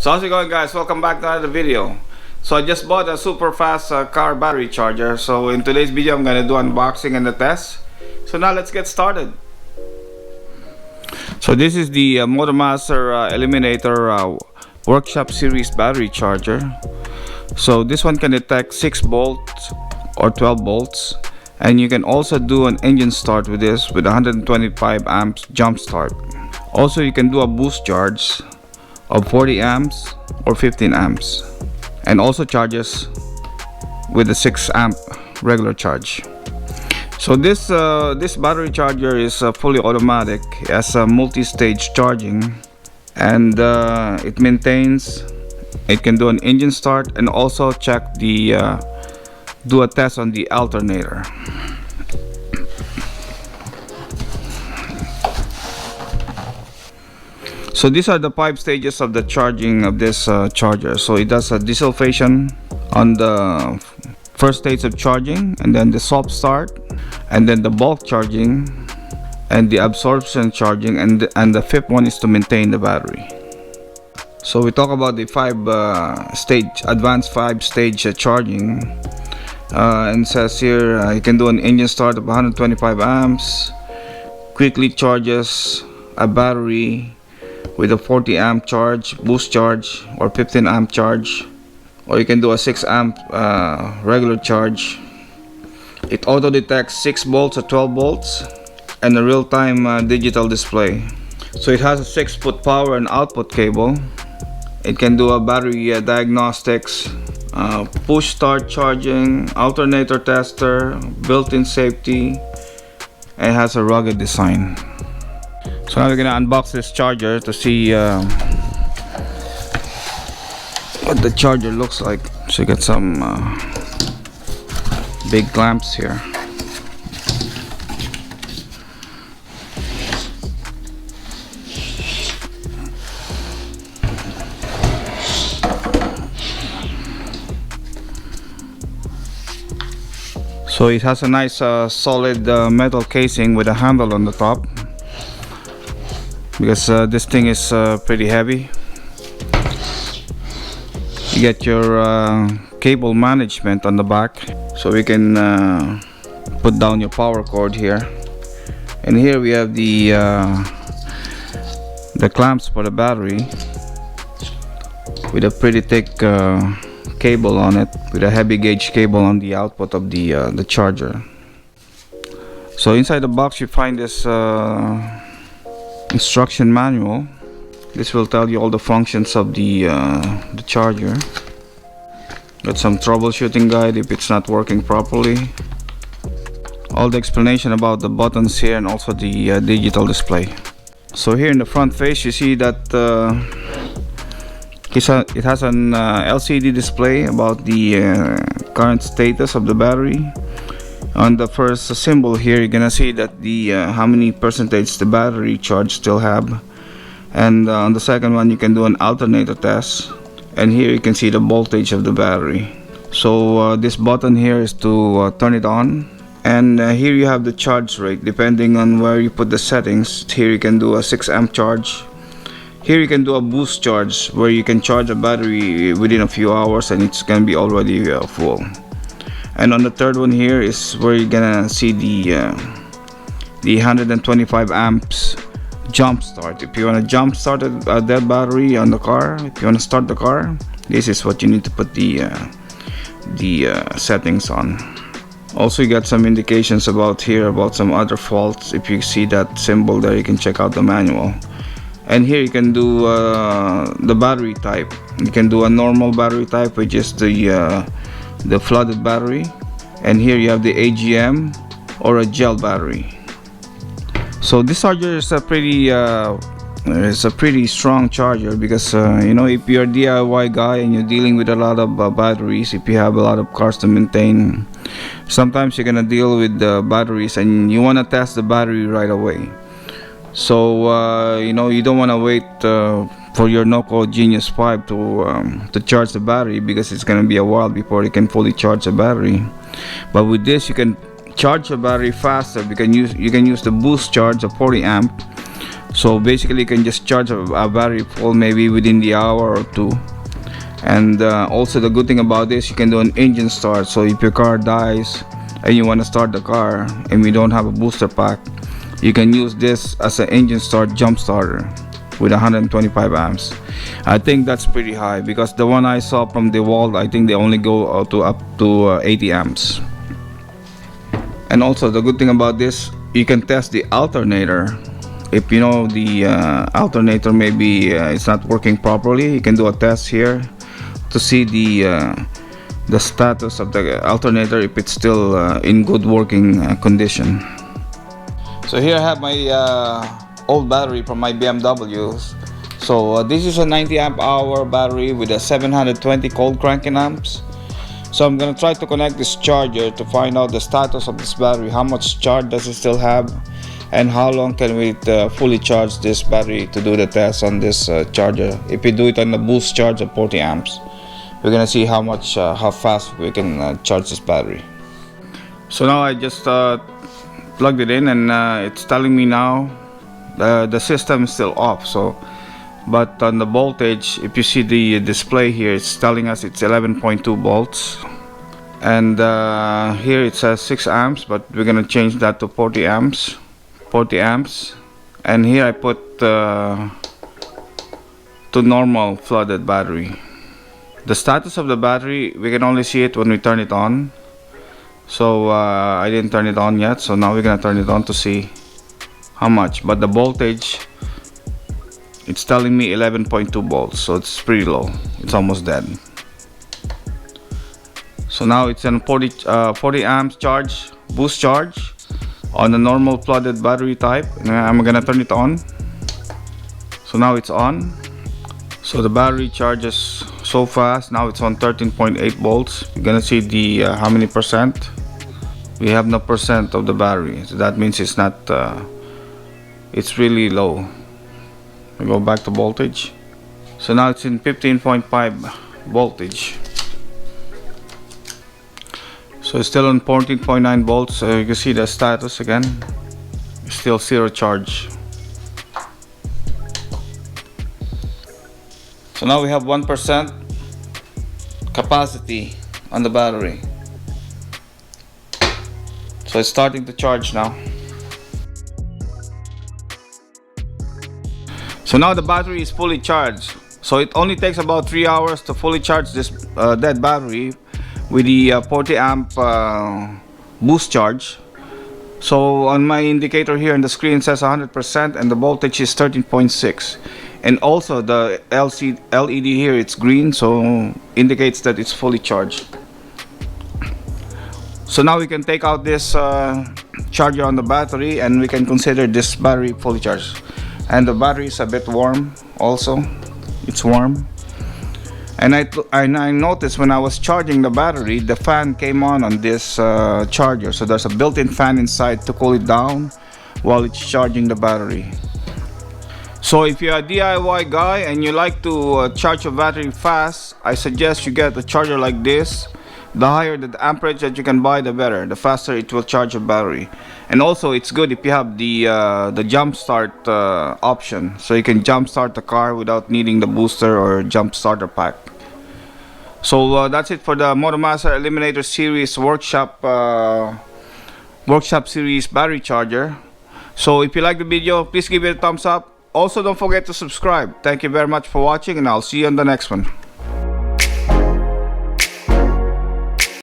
So how's it going, guys? Welcome back to another video. So I just bought a super fast car battery charger. So in today's video I'm gonna do unboxing and the test. So now let's get started. So this is the Motomaster Eliminator Workshop Series battery charger. So this one can detect 6 volts or 12 volts, and you can also do an engine start with this with 125 amps jump start. Also you can do a boost charge of 40 amps or 15 amps, and also charges with a 6 amp regular charge. So this battery charger is fully automatic. It has a multi-stage charging, and it can do an engine start and also check the do a test on the alternator. So these are the 5 stages of the charging of this charger. So it does a desulfation on the first stage of charging, and then the soft start, and then the bulk charging, and the absorption charging, and the fifth one is to maintain the battery. So we talk about the advanced 5 stage charging, and it says here you can do an engine start of 125 amps, quickly charges a battery with a 40 amp charge, boost charge, or 15 amp charge, or you can do a 6 amp regular charge. It auto detects 6 volts or 12 volts and a real-time digital display. So it has a 6-foot power and output cable. It can do a battery diagnostics, push start charging, alternator tester, built-in safety, and it has a rugged design. So now we're gonna unbox this charger to see what the charger looks like. So you got some big clamps here. So it has a nice solid metal casing with a handle on the top, because this thing is pretty heavy. You get your cable management on the back, so we can put down your power cord here. And here we have the clamps for the battery with a pretty thick cable on it, with a heavy gauge cable on the output of the charger. So inside the box you find this instruction manual. This will tell you all the functions of the charger. Got some troubleshooting guide if it's not working properly. All the explanation about the buttons here, and also the digital display. So here in the front face you see that it has an LCD display about the current status of the battery. On the first symbol here you're gonna see that the how many percentage the battery charge still have, and on the second one you can do an alternator test, and here you can see the voltage of the battery. So this button here is to turn it on, and here you have the charge rate depending on where you put the settings. Here you can do a 6 amp charge. Here you can do a boost charge, where you can charge a battery within a few hours and it's gonna be already full. And on the third one here is where you're gonna see the 125 amps jump start. If you want to jump start that battery on the car, if you want to start the car, this is what you need to put the settings on. Also you got some indications about some other faults. If you see that symbol there, you can check out the manual. And here you can do the battery type. You can do a normal battery type, which is the flooded battery, and here you have the AGM or a gel battery. So this charger is a pretty strong charger, because you know, if you're a DIY guy and you're dealing with a lot of batteries, if you have a lot of cars to maintain, sometimes you're gonna deal with the batteries and you want to test the battery right away. So you know, you don't want to wait for your Noco Genius 5 to charge the battery, because it's gonna be a while before you can fully charge the battery. But with this you can charge the battery faster, because you can use the boost charge of 40 amp So basically you can just charge a battery full maybe within the hour or two. And also the good thing about this, you can do an engine start. So if your car dies and you want to start the car and we don't have a booster pack, you can use this as an engine start jump starter with 125 amps. I think that's pretty high, because the one I saw from the wall, I think they only go up to 80 amps. And also the good thing about this, you can test the alternator. If you know the alternator maybe it's not working properly, you can do a test here to see the status of the alternator, if it's still in good working condition. So here I have my old battery from my BMWs. So this is a 90 amp hour battery with a 720 cold cranking amps. So I'm gonna try to connect this charger to find out the status of this battery, how much charge does it still have, and how long can we fully charge this battery to do the test on this charger. If we do it on the boost charge of 40 amps, we're gonna see how fast we can charge this battery. So now I just plugged it in, and it's telling me now the system is still off. So but on the voltage, if you see the display here, it's telling us it's 11.2 volts, and here it says 6 amps, but we're gonna change that to 40 amps. And here I put to normal flooded battery. The status of the battery, we can only see it when we turn it on. So I didn't turn it on yet, so now we're gonna turn it on to see how much. But the voltage, it's telling me 11.2 volts, so it's pretty low. It's almost dead. So now it's in 40 amps charge, boost charge on the normal flooded battery type. And I'm gonna turn it on. So now it's on. So the battery charges so fast. Now it's on 13.8 volts. You're gonna see the how many percent. We have no percent of the battery, so that means it's not it's really low. We go back to voltage. So now it's in 15.5 voltage. So it's still on 14.9 volts. You can see the status again. It's still zero charge. So now we have 1% capacity on the battery. So it's starting to charge now. So now the battery is fully charged. So it only takes about 3 hours to fully charge this dead battery with the 40 amp boost charge. So on my indicator here on the screen says 100%, and the voltage is 13.6. And also the LED here, it's green, so indicates that it's fully charged. So now we can take out this charger on the battery, and we can consider this battery fully charged. And the battery is a bit warm also. It's warm. And I noticed when I was charging the battery, the fan came on this charger. So there's a built-in fan inside to cool it down while it's charging the battery. So if you're a DIY guy and you like to charge your battery fast, I suggest you get a charger like this. The higher the amperage that you can buy, the better. The faster it will charge your battery. And also it's good if you have the jump start option, so you can jump start the car without needing the booster or jump starter pack. So that's it for the Motomaster Eliminator series workshop series battery charger. So if you like the video, please give it a thumbs up. Also, don't forget to subscribe. Thank you very much for watching, and I'll see you on the next one.